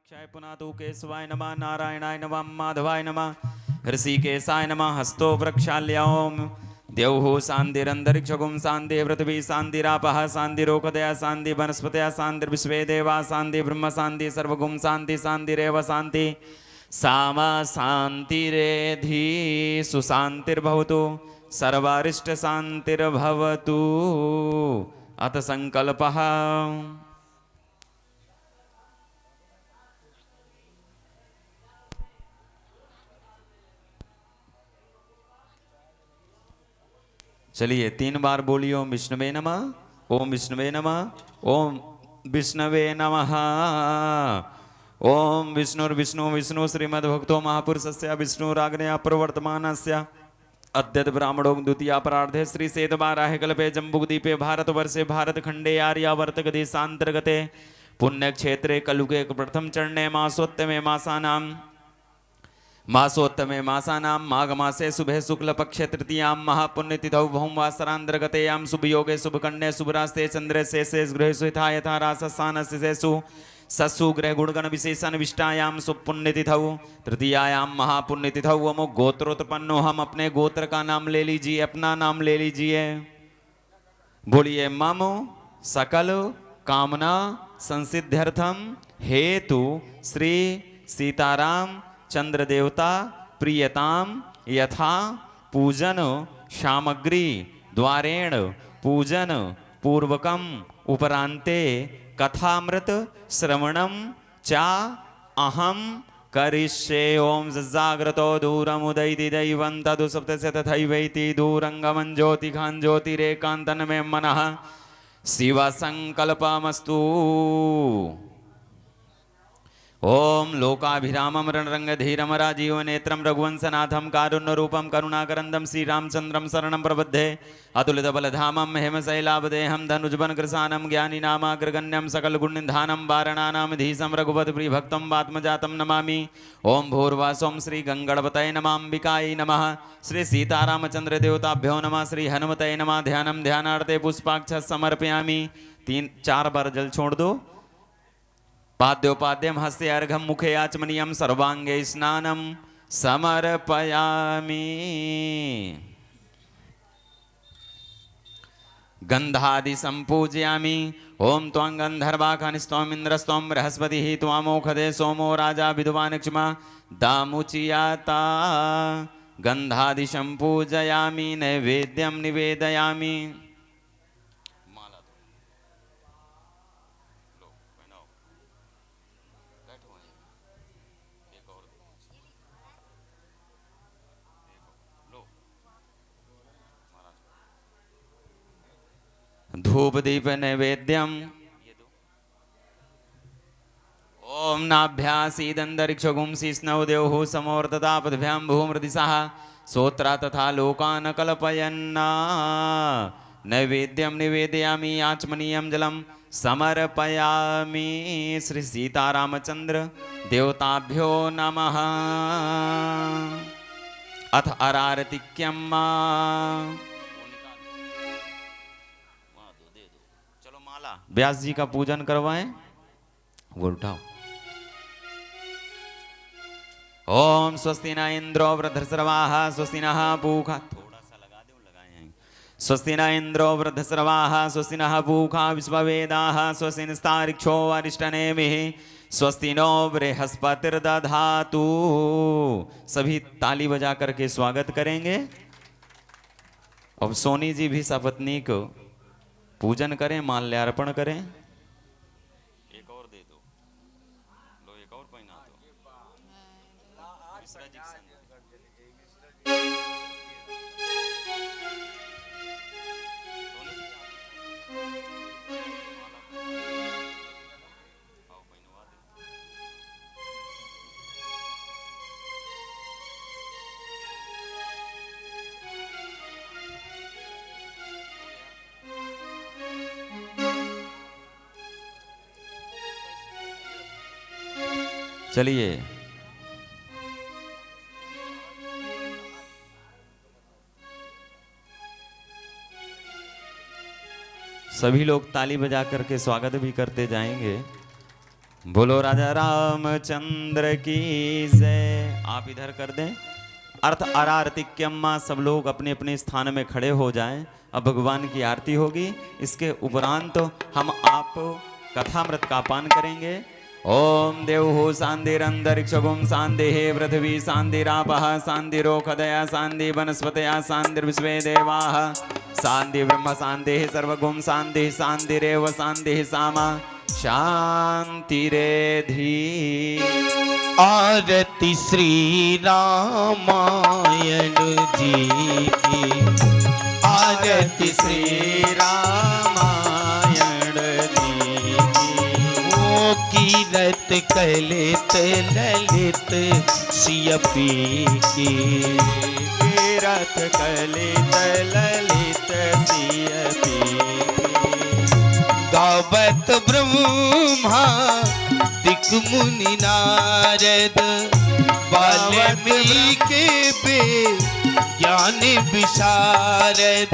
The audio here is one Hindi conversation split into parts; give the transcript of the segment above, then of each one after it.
क्षय पुनातु केशवाय नमः नारायणाय नमः माधवाय नमः ऋषिकेशाय नमः हस्तो वृक्षाल्योम द्यौः शान्तिरन्तरिक्षगुं शान्ति पृथ्वी शान्तिरापः शान्तिरोकदया शान्ति वनस्पतया शान्तिर्विश्वे देवा शान्ति ब्रह्म शान्ति सर्वगुं शान्ति शान्तिरेव शान्ति सामा शान्तिरेधि सुशान्तिर्भवतु सर्वारिष्ट शान्तिर्भवतु अथ संकल्पः। चलिए 3 बार बोलिए ओम विष्णुवे नमः, ओम विष्णुवे नमः, ओम विष्णुवे नमः। ओम विष्णुर्विष्णु विष्णु श्रीमद्भक्तो महापुरुषस्य विष्णुराग्नया प्रवर्तमानस्य अद्यत ब्राह्मणो द्वितीय अपरार्धे श्री सेतवाराहे कल्पे जम्बुद्वीपे भारतवर्षे भारतखंडे आर्यावर्त देशांतर्गते पुण्यक्षेत्रे कलुगे प्रथम चरणे मासोत्तमे मासानां माघ मासे शुभे शुक्ल पक्षे तृतीयां महापुण्यतिथौ भौमवासरांतर्गतेयां शुभयोगे शुभकन्ये शुभरास्ते चंद्रे शेषेष गृहेषु यथा यथा रासस्थानशेषु सत्सु ग्रह गुणगण विशेषण विष्टायां सुपुण्यतिथौ तृतीयायां महापुण्यतिथौ अमुक गोत्रोत्पन्नो। हम अपने गोत्र का नाम ले लीजिए, अपना नाम ले लीजिए। बोलिए मम सकल कामना संसिद्ध्यर्थम हेतु श्री सीताराम चंद्र देवता प्रियताम यथा पूजन सामग्री द्वारेण पूजन पूर्वकम उपरांते कथामृत श्रवणम चा अहम करिष्ये। ओम जाग्रतो दूरमुदयति दैवं तदु सप्तस्य तथैवैति दूरंगमं ज्योतिखां ज्योतिरेकांतन में मनः शिव संकल्पमस्तु। ओम लोकाभिरामं रणरंगधीरं राजीव नेत्रं रघुवंशनाथं कारुण्यरूपं करुणाकरन्दं श्रीरामचन्द्रं शरणं प्रपद्ये। अतुलितबलधामं हेमशैलावदेहं धनुजबन कृशानं ज्ञानिनामाग्रगण्यं सकलगुणनिधानं वारणानामधीशं रघुपतिप्रियभक्तं वात्मजातं नमामि। ओम भूर्वासों श्री गंगणपतये नमः, अंबिकायै नमः, श्री सीतारामचंद्र देवताभ्यो नमः, श्री हनुमतये नमः। ध्यानं ध्यानार्थे पुष्पाक्ष समर्पयामि। 3-4 बार जल छोड़ दो। पाद्योपाद्यम हस्ते अर्घम मुखे आचमनीयम सर्वांगे स्नानम समर्पयामि। गंधादि संपूजयामि। ओम त्वं गंधर्वाखनिस्त्वं इंद्रस्त्वं बृहस्पतिः त्वमोखदे सोमो राजा विद्वान् क्षमा दामुचियाता। गंधादि संपूजयामि नैवेद्यं निवेदयामि। धूप दीप नैवेद्यम। ओम नाभ्यासीदंतरिक्षगुं शीष्णौ देवः समोर्ततापद्भ्यां भूमृदिशः सोत्रा तथा लोकान् कल्पयन्ना। नैवेद्यं निवेदयामि आचमनीयं जलं समर्पयामि। श्री सीतारामचंद्र देवताभ्यो नमः। अथ आरारतिक्यम्। व्यास जी का पूजन करवाएं, वो उठाओ। ओम स्वस्ति न इंद्रो वृद्धश्रवाः स्वस्ति नः पूषा। थोड़ा सा लगा दे, लगाए। स्वस्ति न इंद्रो वृद्धश्रवाः स्वस्ति नः पूषा विश्ववेदाः स्वस्ति नस्तार्क्ष्यो अरिष्टनेमिः स्वस्ति नो बृहस्पतिर्दधातु। सभी ताली बजा करके स्वागत करेंगे। अब सोनी जी भी सपत्नी को पूजन करें, माल्यार्पण करें। एक और दे दो, लो एक और पहना दो। चलिए सभी लोग ताली बजा करके स्वागत भी करते जाएंगे। बोलो राजा रामचंद्र की जय। आप इधर कर दें। अर्थ आरारतिक्यम्मा। सब लोग अपने अपने स्थान में खड़े हो जाएं। अब भगवान की आरती होगी। इसके उपरांत तो हम आप कथामृत का पान करेंगे। ओम देवहु शांतिरंतरिक्षगुम शांति पृथ्वी शांतिरापः शांतिरोखदया शांति वनस्पतया शांतिर्विश्वे देवाः शांति ब्रह्म शांति सर्वगुम शांति शांतिरेव शांति सामा शांतिरेधि। आरती श्री रामायण जी की। आरती श्री रामायण जी की। ओ कीरत कलित ललित सियपी की। कीरत कलित ललित सियपी की। गावत ब्रह्मा दिक मुनि नारद वाल्मीकि बे ज्ञान विशारद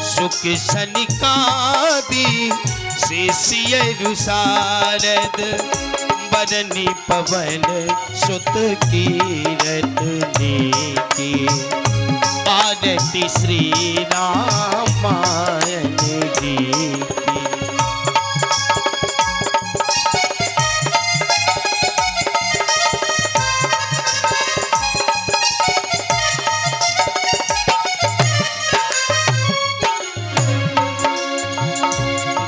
सुख सनिकादि शेषिय रुसारद बरनी पवन सुत कीरत की। आरती श्री रामायण जी की।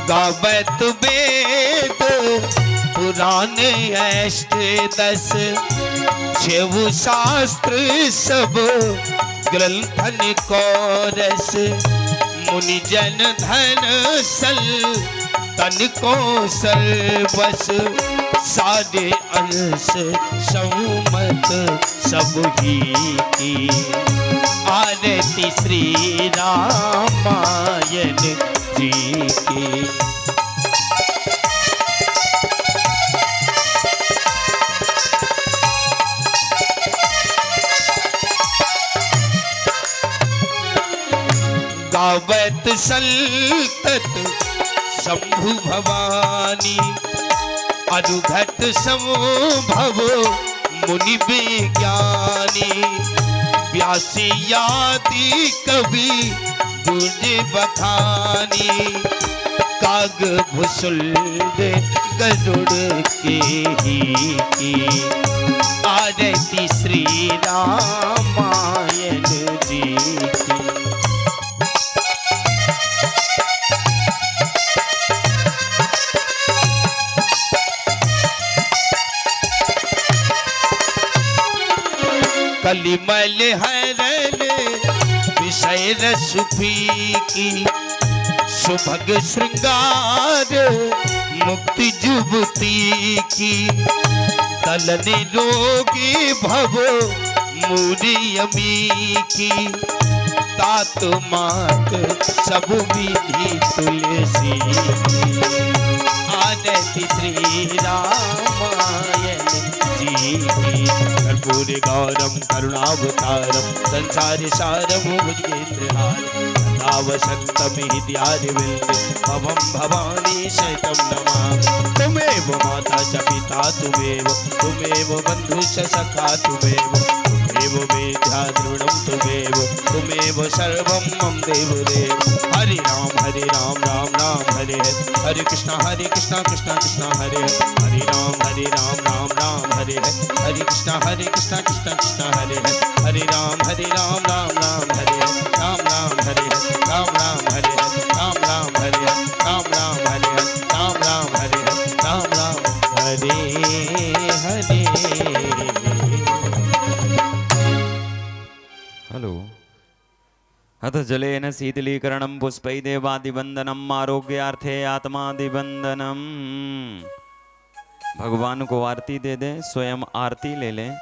गावत वेद पुराण अष्टदश शिव शास्त्र सब ग्रंथन को रस मुनि जन धन सल तन को सर्वस सारे अंश संमत सब ही की। आरती श्री रामायण जी की। गावत संतत शंभु भवानी अनुघट संभव मुनि विज्ञानी व्यासी आदि कवि गुण बखानी काग भुसुल्ड गरुड़ के ही की। आरती श्री रामायण जी की। कलिमल हरण विषय रस फीकी सुभग श्रृंगार मुक्ति जुबती की। तलने रोगी भव मूरी अमी की तात मात सब विधि तुलसी की। आरती श्री रामायण जी की। कर्पूर गौरम करुणावतारम संसार सारम भुजगेन्द्रहारम वसंतमि भवम भवानी शतम नमामि। तुमेव माता च पिता तुमेव बंधु च सखा तुमेव मेध्या दृढ़ं तुमेव सर्वं मम देवदेव। हरे राम राम राम हरे हरे कृष्णा कृष्णा कृष्णा हरे हरे राम राम हरे हरे कृष्णा कृष्णा कृष्णा हरे हरे राम हरे राम हरे राम हरे राम हरे राम हरे राम हरे राम हरे राम हरे हरे। हेलो। अथ जलेन शीतलीकरणं पुष्पै देवादिवंदनम आरोग्यार्थे आत्मादिवंदनम। भगवान को आरती दे दें, स्वयं आरती ले लें।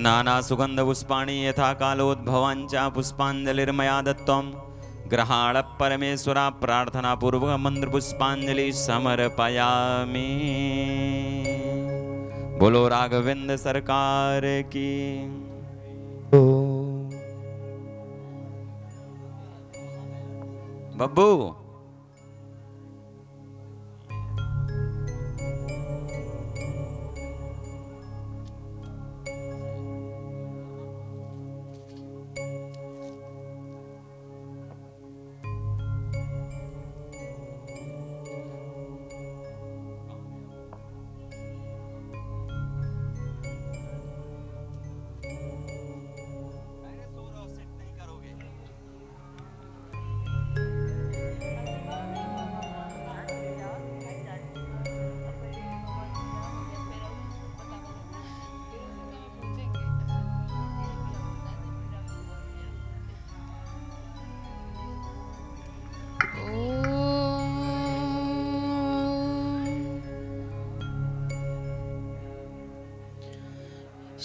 नाना सुगंध पुष्पाणि यथा कालोद्भवांच पुष्पांजलिर्मया दत्तम। ग्रहाण परमेश्वरा प्रार्थना पूर्वक मंत्र पुष्पांजलि समर्पयामि। बोलो राघवेंद्र सरकार की। बब्बू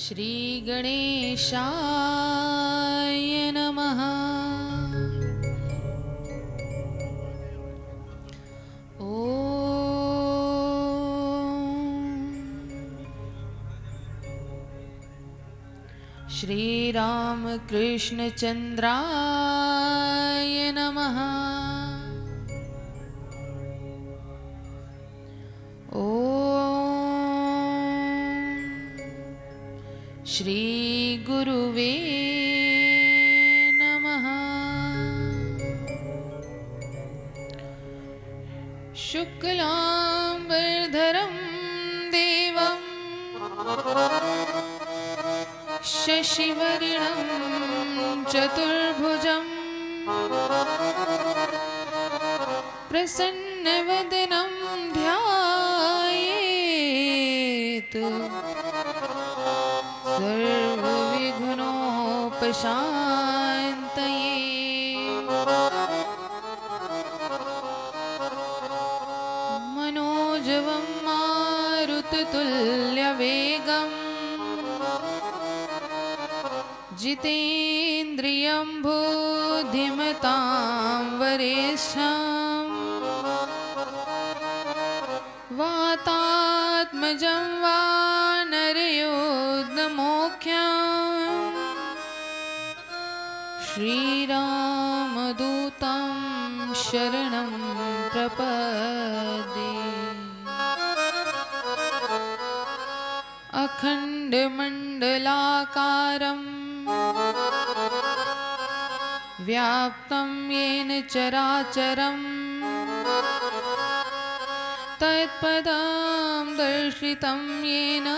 श्री गणेशाय नमः। श्री रामकृष्णचंद्राय नमः। श्री गुरुवे नमः। शुक्लांबरधरं देवं शशिवर्णं चतुर्भुजं प्रसन्नवदनं ध्यायेत् सर्वविघ्नोपशान्तये। मनोजवं मारुततुल्यवेगं जितेन्द्रियं बुद्धिमतां वरिष्ठं वातात्मजं वानरयोधमुख्यं श्रीरामदूतं शरणं प्रपद्ये। अखण्डमण्डलाकारं व्याप्तं येन चराचरं तत्पदं दर्शितं येन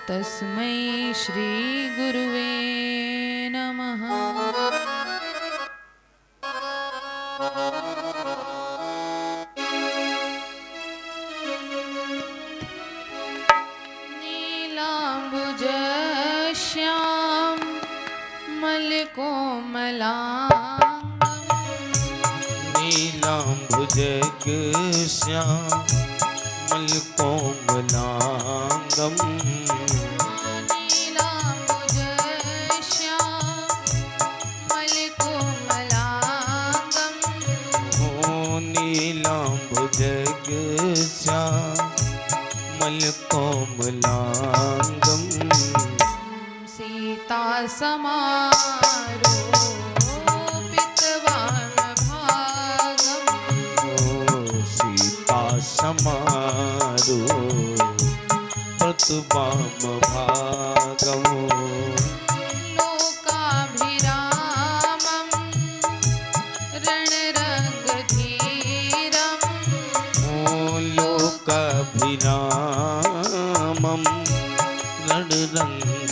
तस्मै श्री गुरुवे नमः। नीलाम्बुजश्याम मलकोमलांगं नीलाम्बुजश्यामलकोमलांगं मलकोमलांगं सीता समारोपितवामभागं सीता समारोपितवामभागं लोकाभिरामं रणरङ्गधीरं लोकाभिरामं रणरङ्गधीरं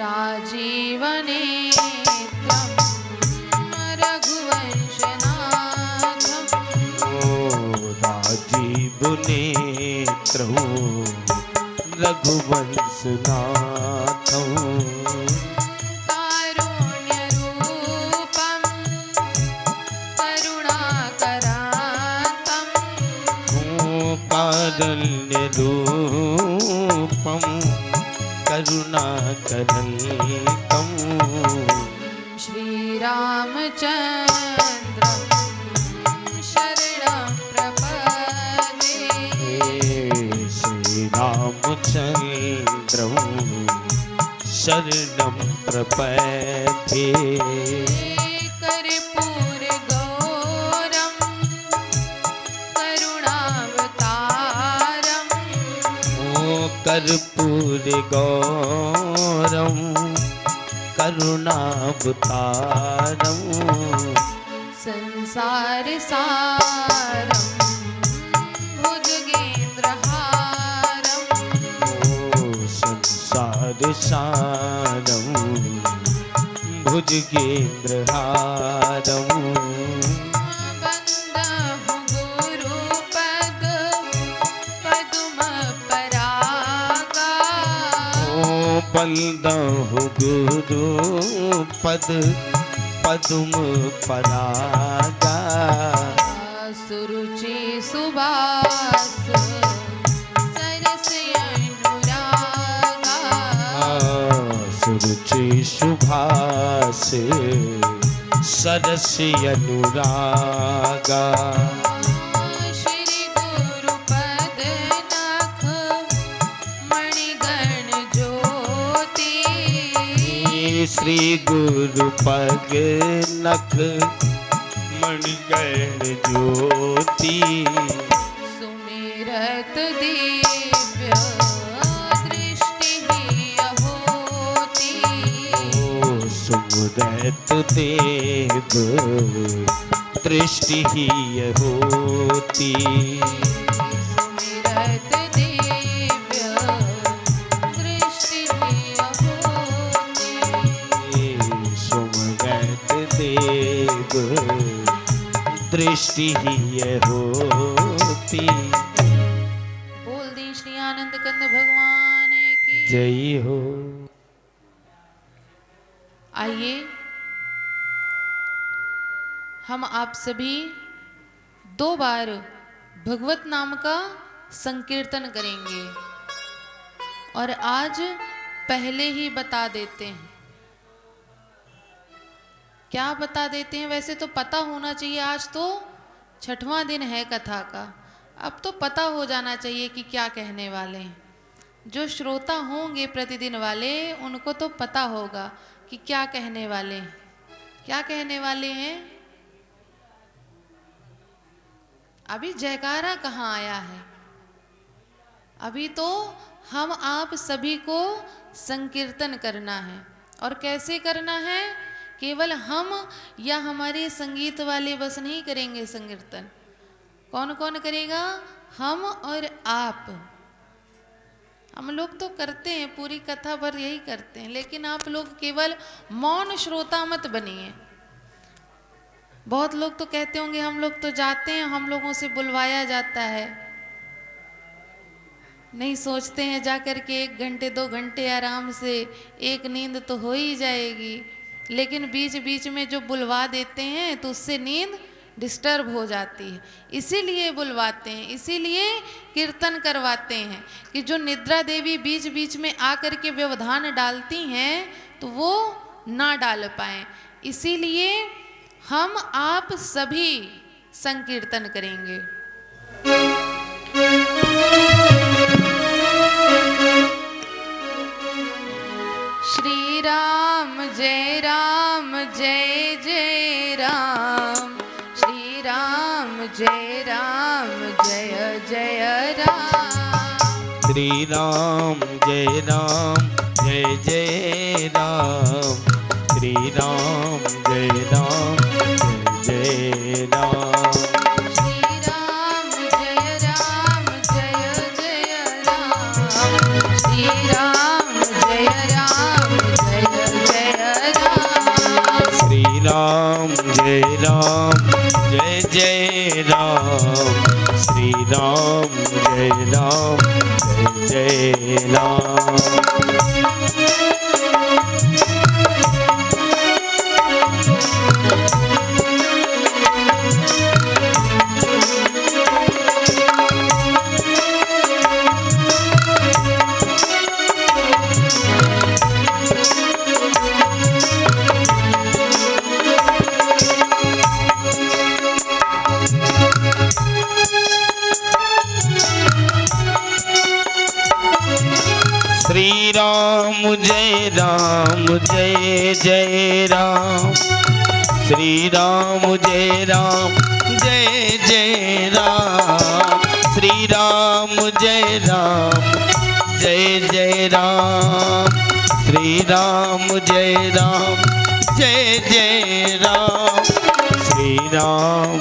राजीवनेत्रं रघुवंशनाथं राजीवनेत्रं रघुवंशनाथं कारुण्यरूपं करुणाकरान्तं कारुण्यरूपं करुणाकरन्तं श्रीरामचन्द्रं शरणं प्रपद्ये। शरणं प्रपद्ये कर्पूर गौरम करुणावतारम कर्पूरगौरं करुणावतारं संसार सारम भुजगेन्द्रहारम संसारसारं भुजगेन्द्रहारं बन्धु गुरुपद पदुम परागा बल्दहु गुरुपद पदुम परागा सुरुचि सुबास सरस अनुरागा सुरुचि सुभास सरस अनुरागा श्री गुरुपद नख मणिगण ज्योति श्री गुरुपग नख मणिगण ज्योति सुमिरत दिव्य दृष्टि होती सुमरत देव दृष्टि होती सुमिरत दिव्य दृष्टि होती सुमरत देव दृष्टि होती। बोल दी श्री आनंद कंद भगवान की जय हो। आइए हम आप सभी 2 बार भगवत नाम का संकीर्तन करेंगे और आज पहले ही बता देते हैं। क्या बता देते हैं? वैसे तो पता होना चाहिए, आज तो 6वां दिन है कथा का, अब तो पता हो जाना चाहिए कि क्या कहने वाले हैं। जो श्रोता होंगे प्रतिदिन वाले उनको तो पता होगा कि क्या कहने वाले हैं। क्या कहने वाले हैं? अभी जयकारा कहाँ आया है? अभी तो हम आप सभी को संकीर्तन करना है। और कैसे करना है? केवल हम या हमारे संगीत वाले बस नहीं करेंगे संकीर्तन। कौन कौन करेगा? हम और आप। हम लोग तो करते हैं, पूरी कथा भर यही करते हैं, लेकिन आप लोग केवल मौन श्रोता मत बनिए। बहुत लोग तो कहते होंगे हम लोग तो जाते हैं, हम लोगों से बुलवाया जाता है। नहीं सोचते हैं जाकर के 1 घंटे 2 घंटे आराम से एक नींद तो हो ही जाएगी, लेकिन बीच बीच में जो बुलवा देते हैं तो उससे नींद डिस्टर्ब हो जाती है। इसीलिए बुलवाते हैं, इसीलिए कीर्तन करवाते हैं कि जो निद्रा देवी बीच बीच में आकर के व्यवधान डालती हैं तो वो ना डाल पाएं। इसीलिए हम आप सभी संकीर्तन करेंगे। श्री राम जय जय राम, श्री राम जय जय राम। श्री राम जय जय राम, श्री राम जय जय राम। श्री राम जय जय राम, श्री राम जय जय राम। श्री राम जय जय राम, श्री राम जय जय राम। श्री राम जय जय राम, श्री राम जय जय राम, श्री राम जय जय राम, श्री राम जय जय राम, श्री राम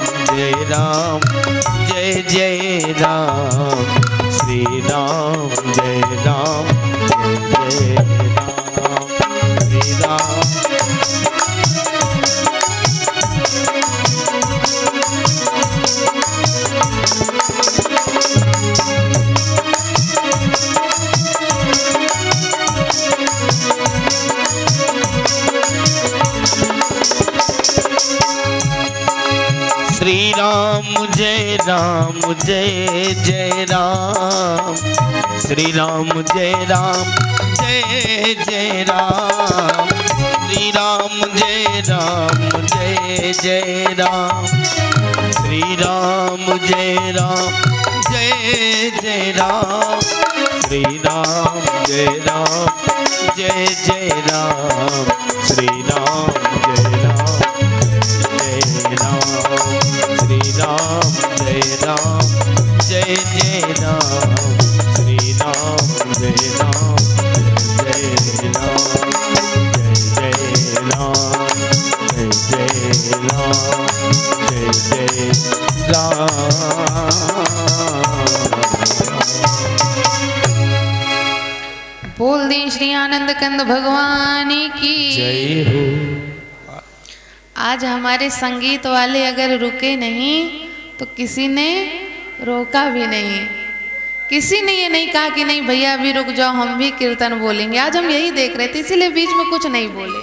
जय जय राम, श्री राम जय जय राम, श्री राम। श्री राम जय जय राम, श्री राम जय जय राम, श्री राम जय जय राम, श्री राम जय जय राम, श्री राम जय जय राम, श्री राम जय श्री राम जय जय राम, श्री राम जय जय राम, जय जय राम, जय जय राम। बोल दी श्री आनंद कंद भगवान की जय हो। आज हमारे संगीत वाले अगर रुके नहीं तो किसी ने रोका भी नहीं, किसी ने ये नहीं कहा कि नहीं भैया अभी रुक जाओ हम भी कीर्तन बोलेंगे। आज हम यही देख रहे थे, इसीलिए बीच में कुछ नहीं बोले,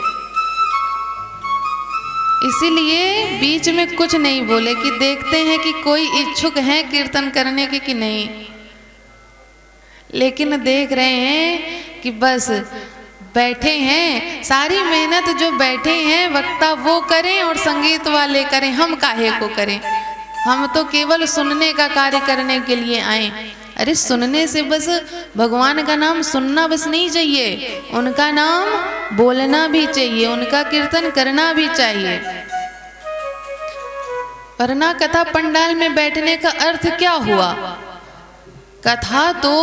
इसीलिए बीच में कुछ नहीं बोले कि देखते हैं कि कोई इच्छुक है कीर्तन करने के कि नहीं। लेकिन देख रहे हैं कि बस बैठे हैं, सारी मेहनत जो बैठे हैं वक्ता वो करें और संगीत वाले करें, हम काहे को करें। हम तो केवल सुनने का कार्य करने के लिए आए। अरे सुनने से बस भगवान का नाम सुनना बस नहीं चाहिए, उनका नाम बोलना भी चाहिए, उनका कीर्तन करना भी चाहिए। वरना कथा पंडाल में बैठने का अर्थ क्या हुआ। कथा तो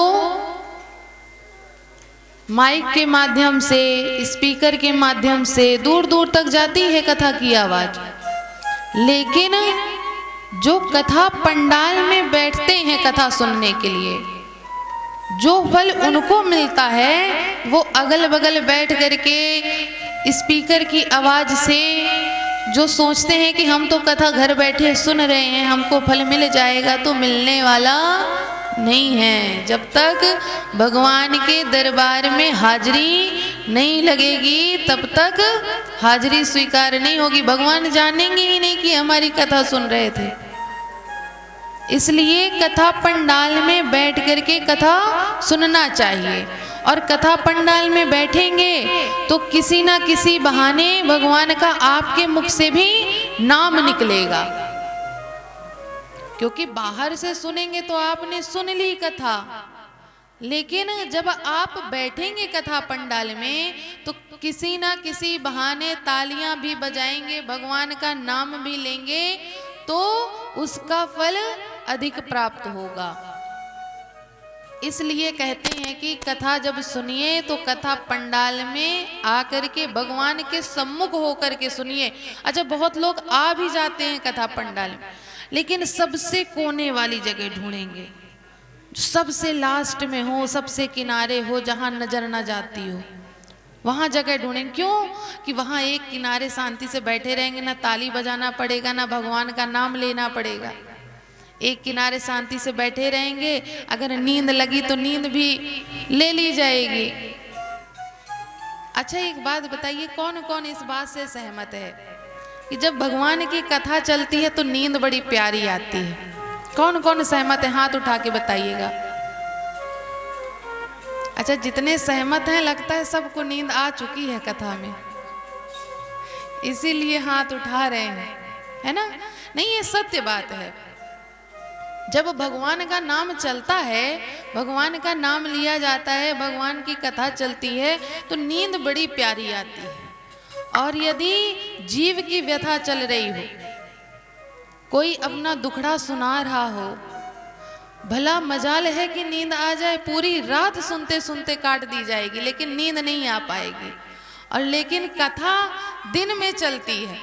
माइक के माध्यम से, स्पीकर के माध्यम से दूर दूर तक जाती है कथा की आवाज, लेकिन जो कथा पंडाल में बैठते हैं कथा सुनने के लिए, जो फल उनको मिलता है वो अगल बगल बैठ करके स्पीकर की आवाज से जो सोचते हैं कि हम तो कथा घर बैठे सुन रहे हैं हमको फल मिल जाएगा, तो मिलने वाला नहीं है। जब तक भगवान के दरबार में हाजिरी नहीं लगेगी तब तक हाजिरी स्वीकार नहीं होगी। भगवान जानेंगे ही नहीं कि हमारी कथा सुन रहे थे। इसलिए कथा पंडाल में बैठ करके कथा सुनना चाहिए, और कथा पंडाल में बैठेंगे तो किसी ना किसी बहाने भगवान का आपके मुख से भी नाम निकलेगा। क्योंकि बाहर से सुनेंगे तो आपने सुन ली कथा, लेकिन जब आप बैठेंगे कथा पंडाल में तो किसी ना किसी बहाने तालियां भी बजाएंगे, भगवान का नाम भी लेंगे, तो उसका फल अधिक प्राप्त होगा। इसलिए कहते हैं कि कथा जब सुनिए तो कथा पंडाल में आकर के भगवान के सम्मुख होकर के सुनिए। अच्छा, बहुत लोग आ भी जाते हैं कथा पंडाल में, लेकिन सबसे कोने वाली जगह ढूंढेंगे, सबसे लास्ट में हो, सबसे किनारे हो, जहां नजर ना जाती हो, वहां जगह ढूंढेंगे। क्यों? कि वहां एक किनारे शांति से बैठे रहेंगे, ना ताली बजाना पड़ेगा, ना भगवान का नाम लेना पड़ेगा। एक किनारे शांति से बैठे रहेंगे, अगर नींद लगी तो नींद भी ले ली जाएगी। अच्छा, एक बात बताइए, कौन कौन इस बात से सहमत है कि जब भगवान की कथा चलती है तो नींद बड़ी प्यारी आती है? कौन कौन सहमत है? हाथ उठा के बताइएगा। अच्छा, जितने सहमत हैं लगता है सबको नींद आ चुकी है कथा में, इसीलिए हाथ उठा रहे हैं, है ना? नहीं, ये सत्य बात है। जब भगवान का नाम चलता है भगवान का नाम लिया जाता है, भगवान की कथा चलती है तो नींद बड़ी प्यारी आती है। और यदि जीव की व्यथा चल रही हो, कोई अपना दुखड़ा सुना रहा हो, भला मजाल है कि नींद आ जाए, पूरी रात सुनते सुनते काट दी जाएगी लेकिन नींद नहीं आ पाएगी। और लेकिन कथा दिन में चलती है,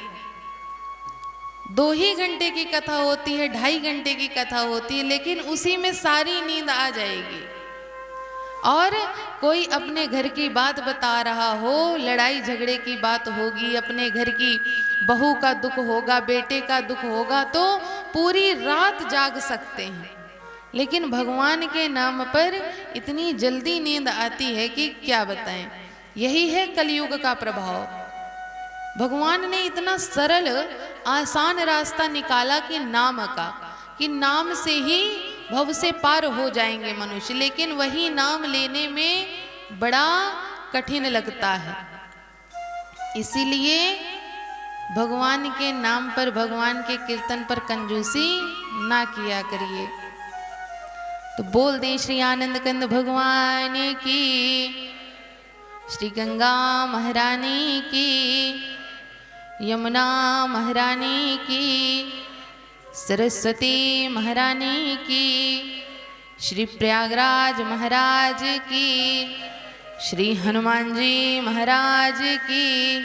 2 ही घंटे की कथा होती है, 2.5 घंटे की कथा होती है, लेकिन उसी में सारी नींद आ जाएगी। और कोई अपने घर की बात बता रहा हो, लड़ाई झगड़े की बात होगी, अपने घर की बहू का दुख होगा, बेटे का दुख होगा, तो पूरी रात जाग सकते हैं। लेकिन भगवान के नाम पर इतनी जल्दी नींद आती है कि क्या बताएं। यही है कलयुग का प्रभाव। भगवान ने इतना सरल आसान रास्ता निकाला कि नाम का, कि नाम से ही भव से पार हो जाएंगे मनुष्य, लेकिन वही नाम लेने में बड़ा कठिन लगता है। इसीलिए भगवान के नाम पर, भगवान के कीर्तन पर कंजूसी ना किया करिए। तो बोल दें श्री आनंद कंद भगवान की, श्री गंगा महारानी की, यमुना महारानी की, सरस्वती महारानी की, श्री प्रयागराज महाराज की, श्री हनुमान जी महाराज की।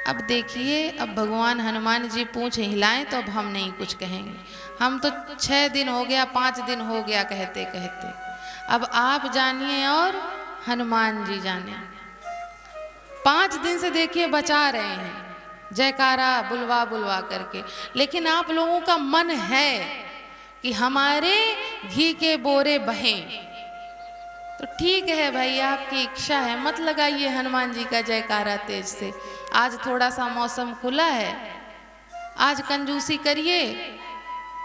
अब देखिए, अब भगवान हनुमान जी पूंछ हिलाएं तो अब हम नहीं कुछ कहेंगे। हम तो 6 दिन हो गया, 5 दिन हो गया कहते कहते। अब आप जानिए और हनुमान जी जाने। 5 दिन से देखिए बचा रहे हैं जयकारा बुलवा बुलवा करके, लेकिन आप लोगों का मन है कि हमारे घी के बोरे बहें, तो ठीक है भाई, आपकी इच्छा है, मत लगाइए हनुमान जी का जयकारा तेज से। आज थोड़ा सा मौसम खुला है, आज कंजूसी करिए,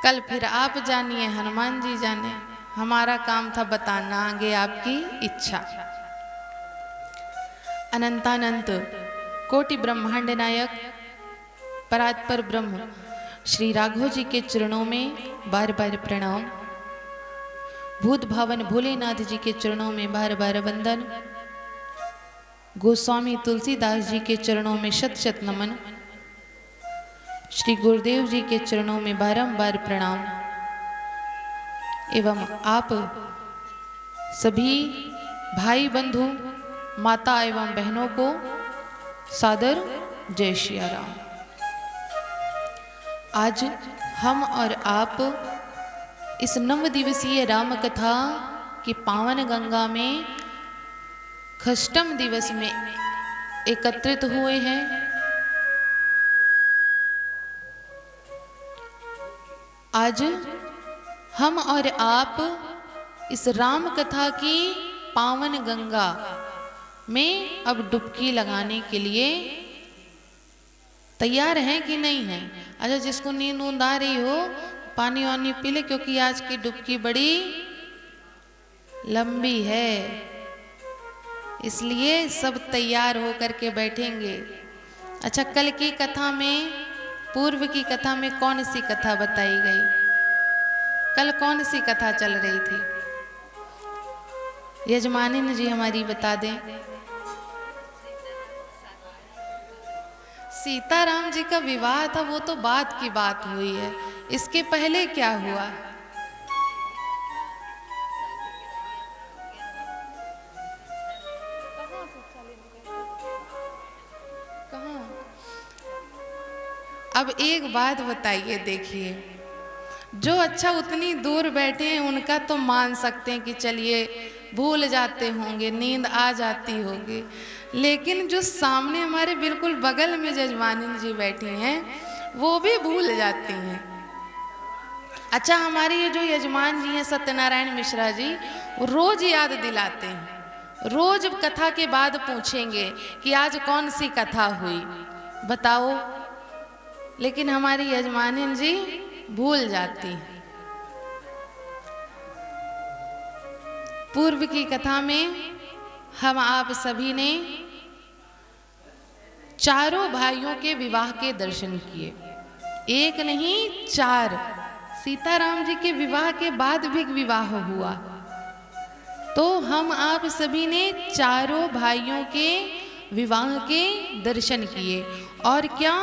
कल फिर आप जानिए, हनुमान जी जाने। हमारा काम था बताना, आगे आपकी इच्छा। अनंतानंत कोटि ब्रह्मांड नायक परात्पर ब्रह्म श्री राघव जी के चरणों में बार बार प्रणाम। भूत भावन भोलेनाथ जी के चरणों में बार बार वंदन। गोस्वामी तुलसीदास जी के चरणों में शत शत नमन। श्री गुरुदेव जी के चरणों में बारंबार प्रणाम। एवं आप सभी भाई बंधु, माता एवं बहनों को सादर जय श्री राम। आज हम और आप इस 9 दिवसीय राम कथा की पावन गंगा में खष्टम दिवस में एकत्रित हुए हैं। आज हम और आप इस राम कथा की पावन गंगा में अब डुबकी लगाने के लिए तैयार हैं कि नहीं हैं? अच्छा, जिसको नींद ऊंद आ रही हो पानी वानी पी ले, क्योंकि आज की डुबकी बड़ी लंबी है, इसलिए सब तैयार होकर के बैठेंगे। अच्छा, कल की कथा में, पूर्व की कथा में कौन सी कथा बताई गई? कल कौन सी कथा चल रही थी? यजमानिन जी हमारी बता दें। सीताराम जी का विवाह था, वो तो बाद की बात हुई है। इसके पहले क्या हुआ? कहाँ? अब एक बात बताइए, देखिए, जो अच्छा उतनी दूर बैठे हैं उनका तो मान सकते हैं कि चलिए भूल जाते होंगे, नींद आ जाती होगी, लेकिन जो सामने हमारे बिल्कुल बगल में जजमानी जी बैठी हैं वो भी भूल जाती हैं। अच्छा, हमारे ये जो यजमान जी हैं सत्यनारायण मिश्रा जी, वो रोज याद दिलाते हैं, रोज कथा के बाद पूछेंगे कि आज कौन सी कथा हुई बताओ, लेकिन हमारी यजमानी जी भूल जाती हैं। पूर्व की कथा में हम आप सभी ने चारों भाइयों के विवाह के दर्शन किए, एक नहीं 4, सीताराम जी के विवाह के बाद भी विवाह हुआ। तो हम आप सभी ने चारों भाइयों के विवाह के दर्शन किए। और क्या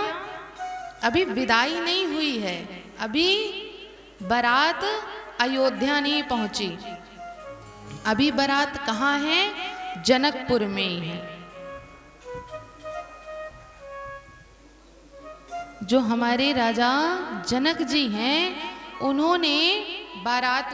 अभी विदाई नहीं हुई है, अभी बारात अयोध्या नहीं पहुंची, अभी बारात कहाँ है? जनकपुर में ही है। जो हमारे राजा जनक जी हैं, उन्होंने बारात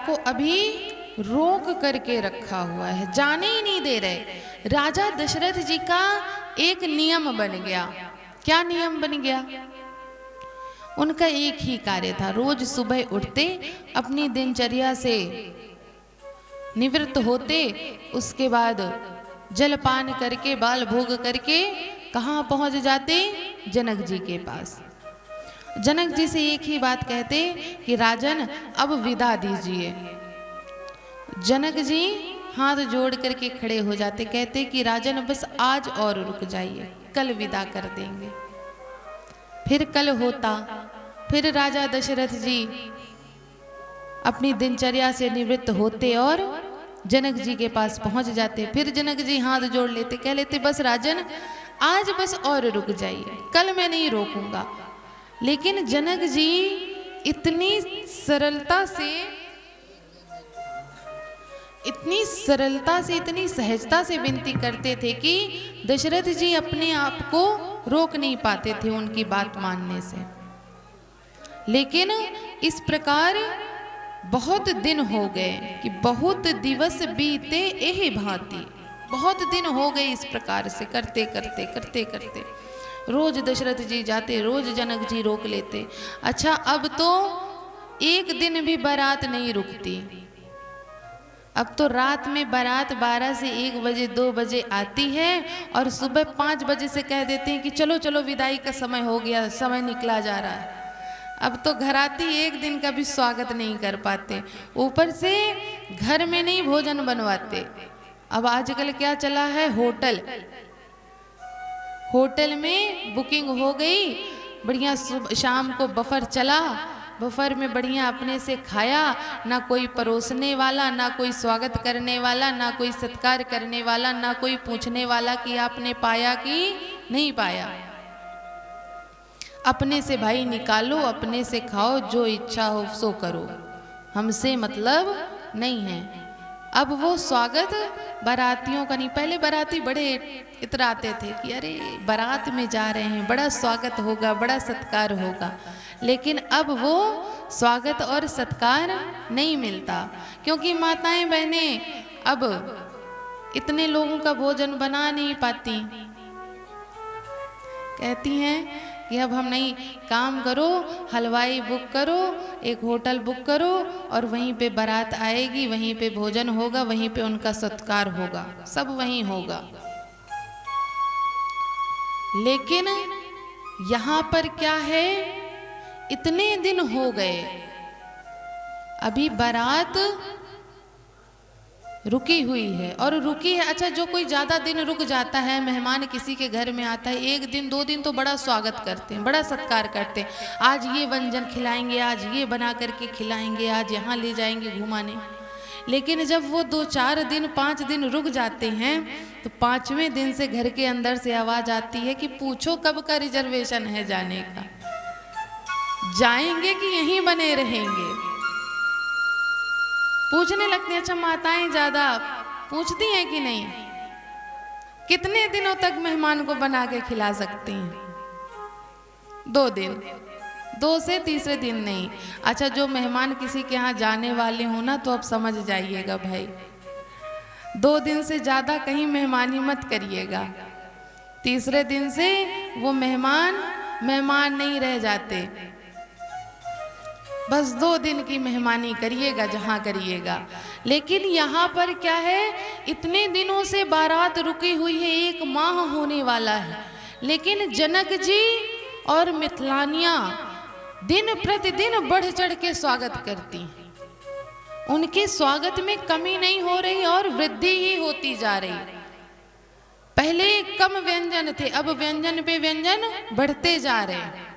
को अभी रोक करके रखा हुआ है, जाने ही नहीं दे रहे। राजा दशरथ जी का एक नियम बन गया। क्या नियम बन गया? उनका एक ही कार्य था, रोज सुबह उठते, अपनी दिनचर्या से निवृत्त होते, उसके बाद जलपान करके बाल भोग करके कहाँ पहुंच जाते? जनक जी के पास। जनक जी से एक ही बात कहते कि राजन अब विदा दीजिए। जनक जी हाथ जोड़ करके खड़े हो जाते, कहते कि राजन बस आज और रुक जाइए, कल विदा कर देंगे। फिर कल होता, फिर राजा दशरथ जी अपनी दिनचर्या से निवृत्त होते और जनक जी के पास पहुंच जाते। फिर जनक जी हाथ जोड़ लेते, कह लेते बस राजन आज बस और रुक जाइए, कल मैं नहीं रोकूंगा। लेकिन जनक जी इतनी सरलता से, इतनी सहजता से विनती करते थे कि दशरथ जी अपने आप को रोक नहीं पाते थे उनकी बात मानने से। लेकिन इस प्रकार बहुत दिन हो गए कि बहुत दिवस बीते एहि भांति, बहुत दिन हो गए इस प्रकार से करते करते। रोज दशरथ जी जाते, रोज जनक जी रोक लेते। अच्छा, अब तो एक दिन भी बारात नहीं रुकती। अब तो रात में बारात 12 से 1 बजे 2 बजे आती है और सुबह 5 बजे से कह देते हैं कि चलो चलो विदाई का समय हो गया, समय निकला जा रहा है। अब तो घराती एक दिन का भी स्वागत नहीं कर पाते, ऊपर से घर में नहीं भोजन बनवाते। अब आजकल क्या चला है? होटल में बुकिंग हो गई, बढ़िया शाम को बफर चला, बफर में बढ़िया अपने से खाया, ना कोई परोसने वाला, ना कोई स्वागत करने वाला, ना कोई सत्कार करने वाला, ना कोई पूछने वाला कि आपने पाया कि नहीं पाया। अपने से भाई निकालो, अपने से खाओ, जो इच्छा हो सो करो, हमसे मतलब नहीं है। अब वो स्वागत बारातियों का नहीं। पहले बाराती बड़े इतराते थे कि अरे बारात में जा रहे हैं, बड़ा स्वागत होगा, बड़ा सत्कार होगा। लेकिन अब वो स्वागत और सत्कार नहीं मिलता, क्योंकि माताएं बहनें अब इतने लोगों का भोजन बना नहीं पाती। कहती हैं कि अब हम नहीं, काम करो, हलवाई बुक करो, एक होटल बुक करो और वहीं पे बारात आएगी, वहीं पे भोजन होगा, वहीं पे उनका सत्कार होगा, सब वहीं होगा। लेकिन यहाँ पर क्या है, इतने दिन हो गए, अभी बारात रुकी हुई है और रुकी है। अच्छा, जो कोई ज़्यादा दिन रुक जाता है, मेहमान किसी के घर में आता है, 1 दिन 2 दिन तो बड़ा स्वागत करते हैं, बड़ा सत्कार करते हैं। आज ये व्यंजन खिलाएंगे, आज ये बना करके खिलाएंगे, आज यहाँ ले जाएंगे घुमाने। लेकिन जब वो 2-4 दिन 5 दिन रुक जाते हैं तो 5वें दिन से घर के अंदर से आवाज़ आती है कि पूछो कब का रिजर्वेशन है जाने का, जाएंगे कि यहीं बने रहेंगे। पूछने लगते हैं। अच्छा, माताएं ज्यादा पूछती हैं कि नहीं? कितने दिनों तक मेहमान को बना के खिला सकती हैं? 2 दिन, 2 से तीसरे दिन नहीं। अच्छा, जो मेहमान किसी के यहाँ जाने वाले हो ना, तो अब समझ जाइएगा भाई, 2 दिन से ज्यादा कहीं मेहमानी मत करिएगा। तीसरे दिन से वो मेहमान नहीं रह जाते। बस 2 दिन की मेहमानी करिएगा जहाँ करिएगा। लेकिन यहाँ पर क्या है, इतने दिनों से बारात रुकी हुई है, 1 माह होने वाला है, लेकिन जनक जी और मिथिलानियाँ दिन प्रतिदिन बढ़ चढ़ के स्वागत करती हैं। उनके स्वागत में कमी नहीं हो रही और वृद्धि ही होती जा रही। पहले कम व्यंजन थे, अब व्यंजन पे व्यंजन बढ़ते जा रहे हैं।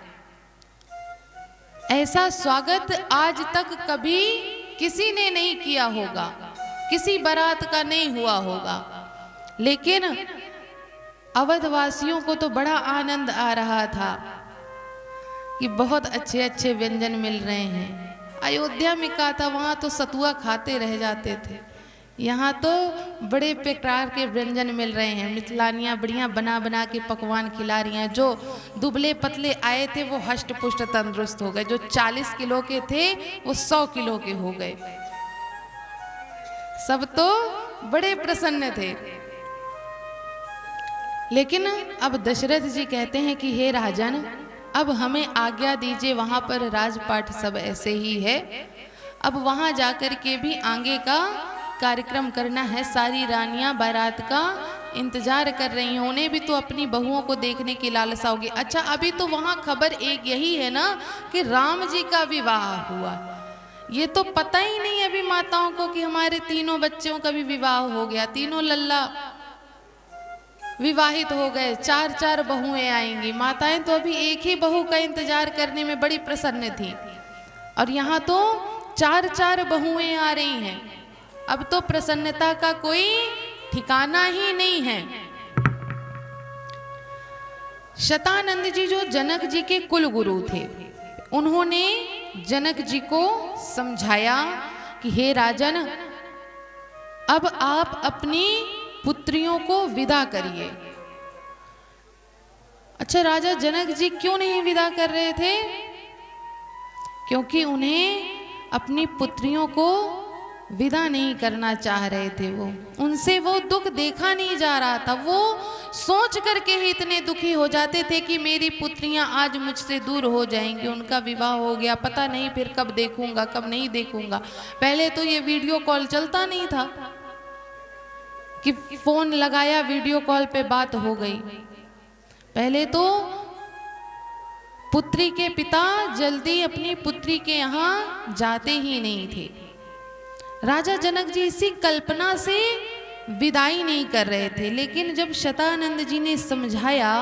ऐसा स्वागत आज तक कभी किसी ने नहीं किया होगा, किसी बारात का नहीं हुआ होगा। लेकिन अवधवासियों को तो बड़ा आनंद आ रहा था कि बहुत अच्छे अच्छे व्यंजन मिल रहे हैं। अयोध्या में कहा था, वहाँ तो सतुआ खाते रह जाते थे, यहाँ तो बड़े प्रकार के व्यंजन मिल रहे हैं। मिथिलानियाँ बढ़िया बना बना के पकवान खिला रही हैं। जो दुबले पतले आए थे वो हष्ट पुष्ट तंदुरुस्त हो गए, जो 40 किलो के थे वो 100 किलो के हो गए। सब तो बड़े प्रसन्न थे। लेकिन अब दशरथ जी कहते हैं कि हे राजन, अब हमें आज्ञा दीजिए, वहां पर राजपाट सब ऐसे ही है, अब वहां जाकर के भी आगे का कार्यक्रम करना है। सारी रानियां बारात का इंतजार कर रही हैं, उन्हें भी तो अपनी बहुओं को देखने की लालसा होगी। अच्छा, अभी तो वहां खबर एक यही है ना कि राम जी का विवाह हुआ, ये तो पता ही नहीं अभी माताओं को कि हमारे तीनों बच्चों का भी विवाह हो गया, तीनों लल्ला विवाहित हो गए, 4-4 बहुएं आएंगी। माताएं तो अभी एक ही बहू का इंतजार करने में बड़ी प्रसन्न थी, और यहाँ तो 4-4 बहुएं आ रही हैं। अब तो प्रसन्नता का कोई ठिकाना ही नहीं है। शतानंद जी जो जनक जी के कुल गुरु थे, उन्होंने जनक जी को समझाया कि हे राजन, अब आप अपनी पुत्रियों को विदा करिए। अच्छा, राजा जनक जी क्यों नहीं विदा कर रहे थे? क्योंकि उन्हें अपनी पुत्रियों को विदा नहीं करना चाह रहे थे। वो उनसे वो दुख देखा नहीं जा रहा था। वो सोच करके ही इतने दुखी हो जाते थे कि मेरी पुत्रियां आज मुझसे दूर हो जाएंगी, उनका विवाह हो गया, पता नहीं फिर कब देखूंगा कब नहीं देखूंगा। पहले तो ये वीडियो कॉल चलता नहीं था कि फोन लगाया वीडियो कॉल पे बात हो गई। पहले तो पुत्री के पिता जल्दी अपनी पुत्री के यहाँ जाते ही नहीं थे। राजा जनक जी इसी कल्पना से विदाई नहीं कर रहे थे। लेकिन जब शतानंद जी ने समझाया,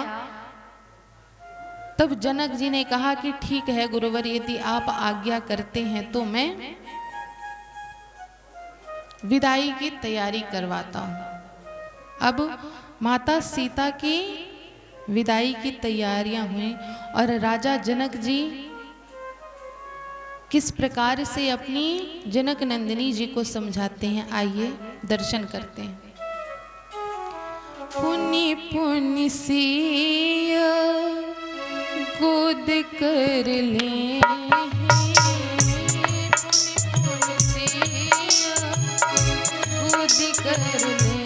तब जनक जी ने कहा कि ठीक है गुरुवर, यदि आप आज्ञा करते हैं तो मैं विदाई की तैयारी करवाता हूं। अब माता सीता की विदाई की तैयारियां हुई और राजा जनक जी किस प्रकार से अपनी जनक नंदिनी जी को समझाते हैं, आइए दर्शन करते हैं। पुनि पुनि सिया गोद कर ले, गोद कर ले,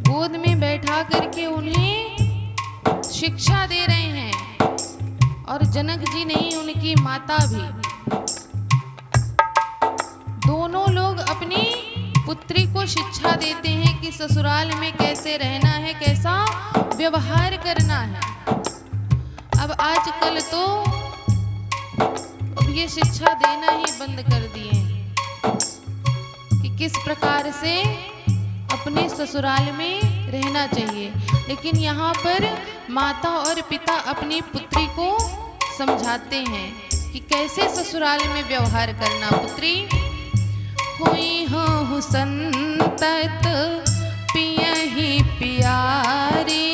गोद में बैठा करके उन्हें शिक्षा दे रहे हैं। और जनक जी नहीं, उनकी माता भी, दोनों लोग अपनी पुत्री को शिक्षा देते हैं कि ससुराल में कैसे रहना है, कैसा व्यवहार करना है। अब आजकल तो ये शिक्षा देना ही बंद कर दिए कि किस प्रकार से अपने ससुराल में रहना चाहिए। लेकिन यहाँ पर माता और पिता अपनी पुत्री को समझाते हैं कि कैसे ससुराल में व्यवहार करना। पुत्री हुई हो संतत पियहि प्यारी,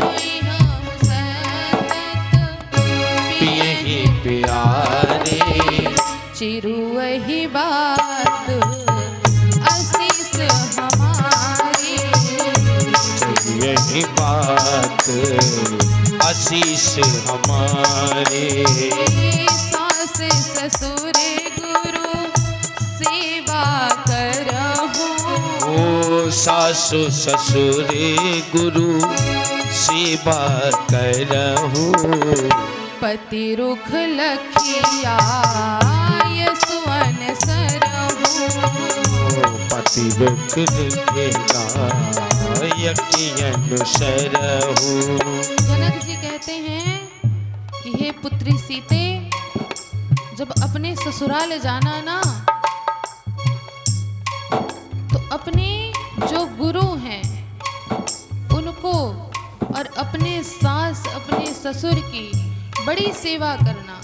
हुई हो संतत पियहि प्यारी, चिरु वही बात यही बात आशीष हमारे। सास ससुर गुरु सेवा कर सासु ससुर गुरु सेवा करहु। पति रुख लखिया यशवन सरहु। पति रुख लखिया यकियन सरहु। जनक जी कहते हैं कि हे पुत्री सीते, जब अपने ससुराल जाना ना, तो अपने जो गुरु हैं उनको और अपने सास अपने ससुर की बड़ी सेवा करना।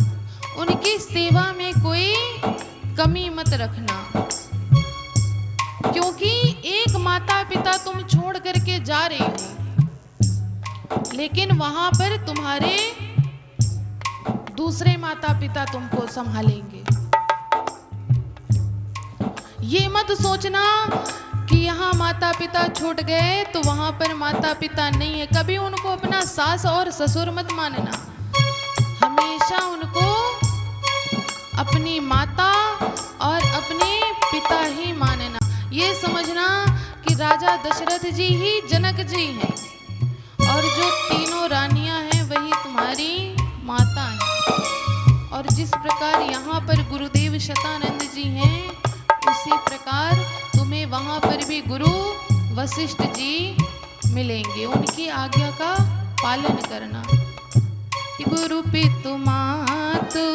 उनकी सेवा में कोई कमी मत रखना, क्योंकि एक माता पिता तुम छोड़ करके जा रही हो, लेकिन वहां पर तुम्हारे दूसरे माता पिता तुमको संभालेंगे। ये मत सोचना कि यहाँ माता पिता छूट गए तो वहां पर माता पिता नहीं है। कभी उनको अपना सास और ससुर मत मानना, हमेशा उनको अपनी माता और अपने पिता ही मानना। ये समझना कि राजा दशरथ जी ही जनक जी हैं और जो तीनों रानियां हैं वही तुम्हारी माता हैं। और जिस प्रकार यहाँ पर गुरुदेव शतानंद जी हैं, उसी प्रकार तुम्हें वहाँ पर भी गुरु वशिष्ठ जी मिलेंगे। उनकी आज्ञा का पालन करना। गुरु पितु मातु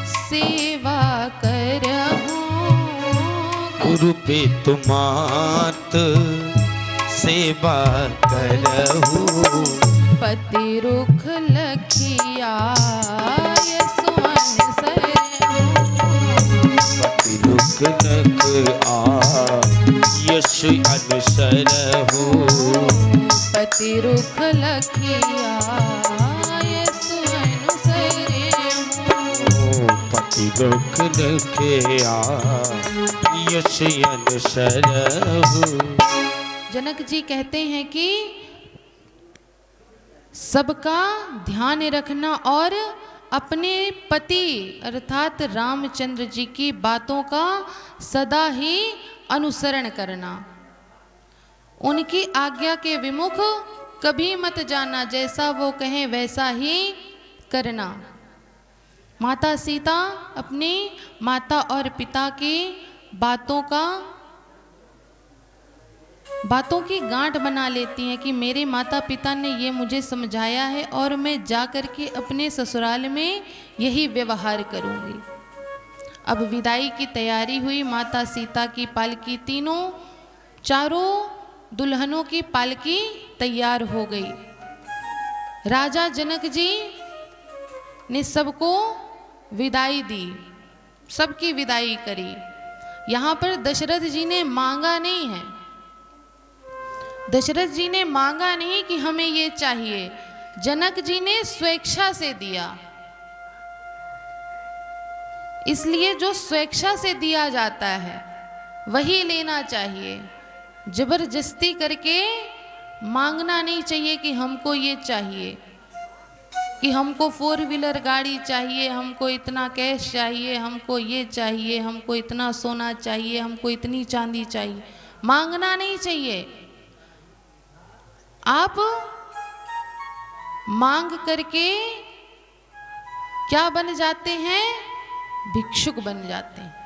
सेवा करहु। गुरु पितु मातु सेवा करहु। पति रुख लखिया यशवन सरहु। पति रुख लखिया यश अनुसरहु। पति रुख लखिया यशवन सरहु। पति रुख लखिया यश अनुसरहु। जनक जी कहते हैं कि सबका ध्यान रखना और अपने पति अर्थात रामचंद्र जी की बातों का सदा ही अनुसरण करना। उनकी आज्ञा के विमुख कभी मत जाना, जैसा वो कहें वैसा ही करना। माता सीता अपनी माता और पिता की बातों की गांठ बना लेती हैं कि मेरे माता पिता ने ये मुझे समझाया है और मैं जा कर के अपने ससुराल में यही व्यवहार करूंगी। अब विदाई की तैयारी हुई। माता सीता की पालकी चारों दुल्हनों की पालकी तैयार हो गई। राजा जनक जी ने सबको विदाई दी, सबकी विदाई करी। यहाँ पर दशरथ जी ने मांगा नहीं है, दशरथ जी ने मांगा नहीं कि हमें ये चाहिए, जनक जी ने स्वेच्छा से दिया। इसलिए जो स्वेच्छा से दिया जाता है वही लेना चाहिए। जबरदस्ती करके मांगना नहीं चाहिए कि हमको ये चाहिए, कि हमको 4 व्हीलर गाड़ी चाहिए, हमको इतना कैश चाहिए, हमको ये चाहिए, हमको इतना सोना चाहिए, हमको इतनी चांदी चाहिए। मांगना नहीं चाहिए। आप मांग करके क्या बन जाते हैं? भिक्षुक बन जाते हैं।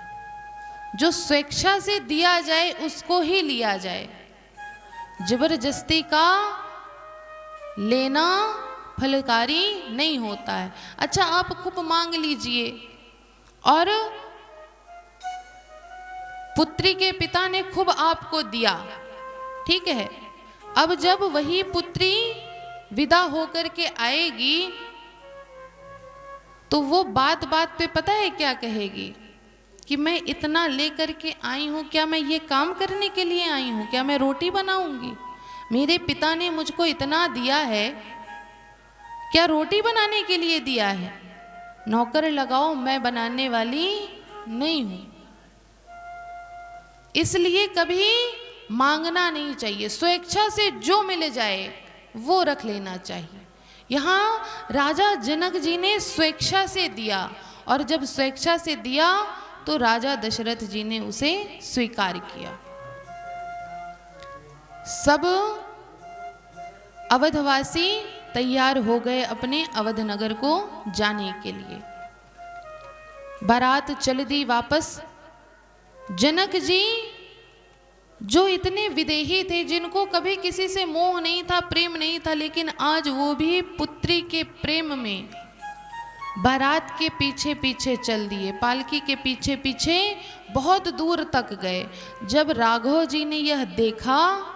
जो स्वेच्छा से दिया जाए उसको ही लिया जाए। जबरदस्ती का लेना फलकारी नहीं होता है। अच्छा, आप खूब मांग लीजिए और पुत्री के पिता ने खूब आपको दिया, ठीक है। अब जब वही पुत्री विदा होकर के आएगी तो वो बात बात पे पता है क्या कहेगी कि मैं इतना लेकर के आई हूँ, क्या मैं ये काम करने के लिए आई हूँ? क्या मैं रोटी बनाऊंगी? मेरे पिता ने मुझको इतना दिया है, क्या रोटी बनाने के लिए दिया है? नौकर लगाओ, मैं बनाने वाली नहीं हूं। इसलिए कभी मांगना नहीं चाहिए। स्वेच्छा से जो मिल जाए वो रख लेना चाहिए। यहाँ राजा जनक जी ने स्वेच्छा से दिया और जब स्वेच्छा से दिया तो राजा दशरथ जी ने उसे स्वीकार किया। सब अवधवासी तैयार हो गए अपने अवध नगर को जाने के लिए। बारात चल दी वापस। जनक जी जो इतने विदेही थे, जिनको कभी किसी से मोह नहीं था, प्रेम नहीं था, लेकिन आज वो भी पुत्री के प्रेम में बारात के पीछे पीछे चल दिए, पालकी के पीछे पीछे बहुत दूर तक गए। जब राघव जी ने यह देखा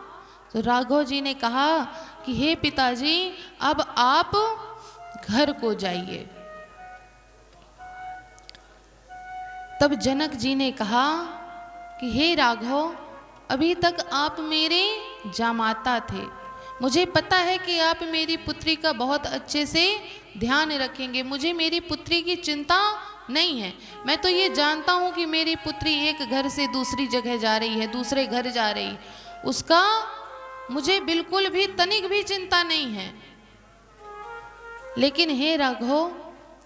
तो राघव जी ने कहा कि हे पिताजी, अब आप घर को जाइए। तब जनक जी ने कहा कि हे राघव, अभी तक आप मेरे जामाता थे, मुझे पता है कि आप मेरी पुत्री का बहुत अच्छे से ध्यान रखेंगे, मुझे मेरी पुत्री की चिंता नहीं है। मैं तो ये जानता हूँ कि मेरी पुत्री एक घर से दूसरी जगह जा रही है, दूसरे घर जा रही, उसका मुझे बिल्कुल भी तनिक भी चिंता नहीं है। लेकिन हे राघव,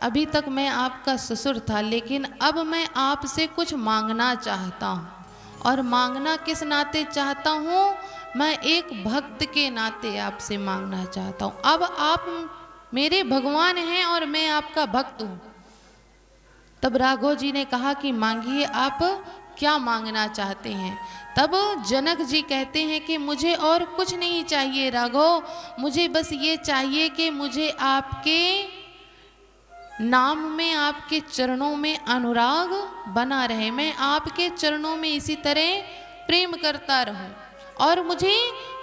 अभी तक मैं आपका ससुर था, लेकिन अब मैं आपसे कुछ मांगना चाहता हूँ। और मांगना किस नाते चाहता हूँ? मैं एक भक्त के नाते आपसे मांगना चाहता हूँ। अब आप मेरे भगवान हैं और मैं आपका भक्त हूँ। तब राघव जी ने कहा कि मांगिए, आप क्या मांगना चाहते हैं? तब जनक जी कहते हैं कि मुझे और कुछ नहीं चाहिए राघव, मुझे बस ये चाहिए कि मुझे आपके नाम में, आपके चरणों में अनुराग बना रहे, मैं आपके चरणों में इसी तरह प्रेम करता रहूं, और मुझे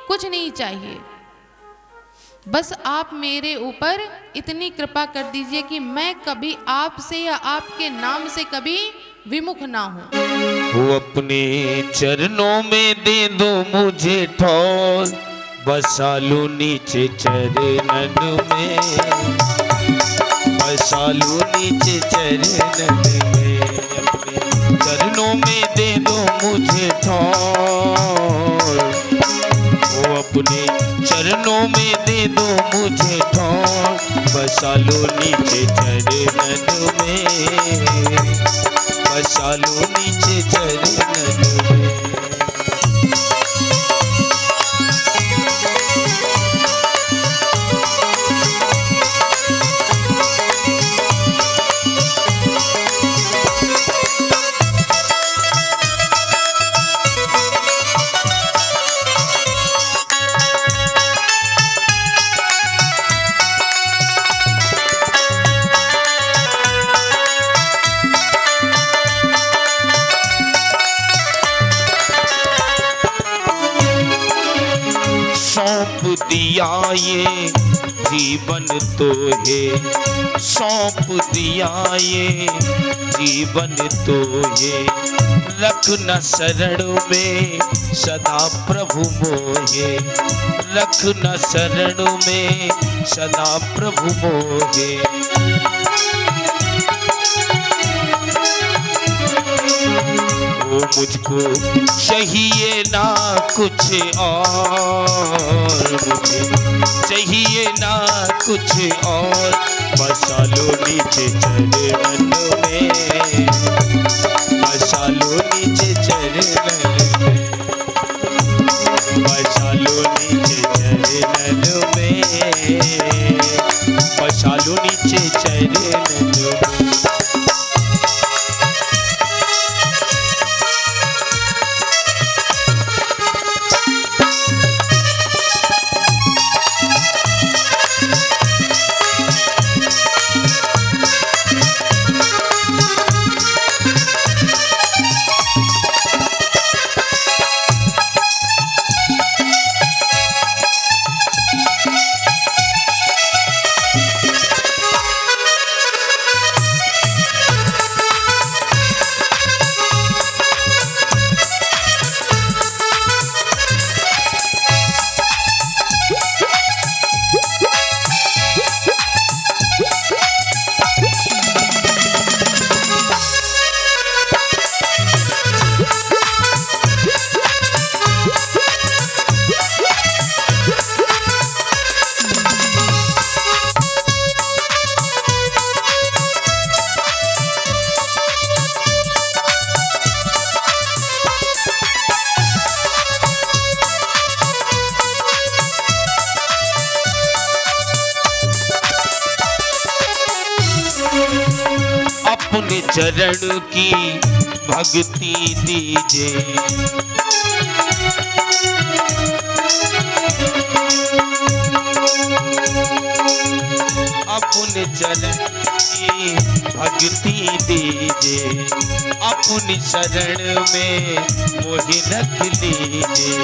कुछ नहीं चाहिए। बस आप मेरे ऊपर इतनी कृपा कर दीजिए कि मैं कभी आपसे या आपके नाम से कभी विमुख ना हूं। वो अपने चरणों में दे दो मुझे ठोर, बसा लो नीचे चरणन में, बसा लो नीचे चरणन में। अपने चरणों में दे दो मुझे ठोर, वो अपने चरणों में दे दो मुझे ठोर, बसा लो नीचे चरणन में, बसा लो नीचे चरणन में। दिया ये जीवन तो है, सौंप दिया ये जीवन तो है, रखना शरण में सदा प्रभु मोहे, रखना शरण में सदा प्रभु मोहे। वो मुझको चाहिए ना कुछ और, मुझे चाहिए ना कुछ और, बसा लो नीचे चरणन में, बसा लो नीचे चरणन में, बसा लो नीचे चरणन में, बसा लो नीचे चरणन में। चरण की भक्ति दीजिए। अपने चरण की भक्ति दीजिए, अपनी शरण में मोहि रख लीजिए,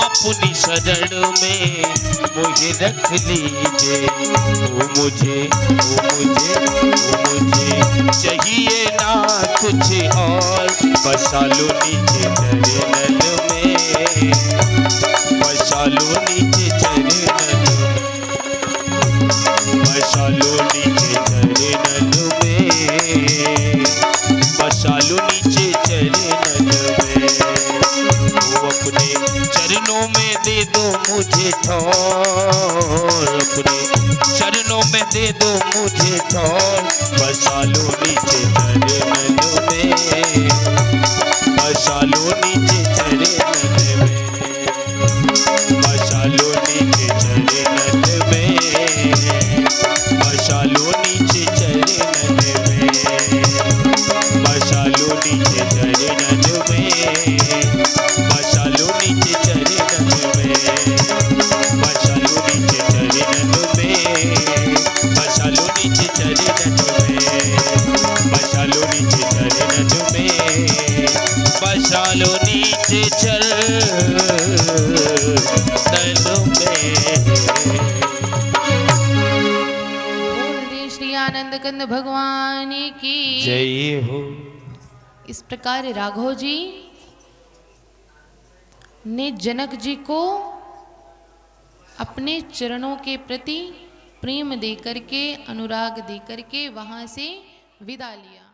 अपनी शरण में मोहि रख लीजिए। ओ मुझे चाहिए ना कुछ और, बसा लो नीचे चरणन में, बसा लो नीचे चरणन में, बसा लो नीचे चरणन में, बसा लो नीचे चरणन में। वो अपने चरणों में दे दो मुझे ठौर, अपने चरणों में दे दो मुझे ठौर, बसा लो नीचे चरणन में, बसा लो नीचे चरणन में, बसा लो नीचे चरणन में, बसा लो नीचे चरणन में, बसा लो नीचे चरणन में, बसा लो नीचे चरणन में, बसा लो नीचे चरणन में, बसा लो नीचे चरणन में, बसा लो नीचे चरणन में, बसा लो नीचे चरणन में। बोल श्री आनंद कंद भगवान की जय हो। इस प्रकार राघव जी ने जनक जी को अपने चरणों के प्रति प्रेम दे करके, अनुराग दे करके वहां से विदा लिया।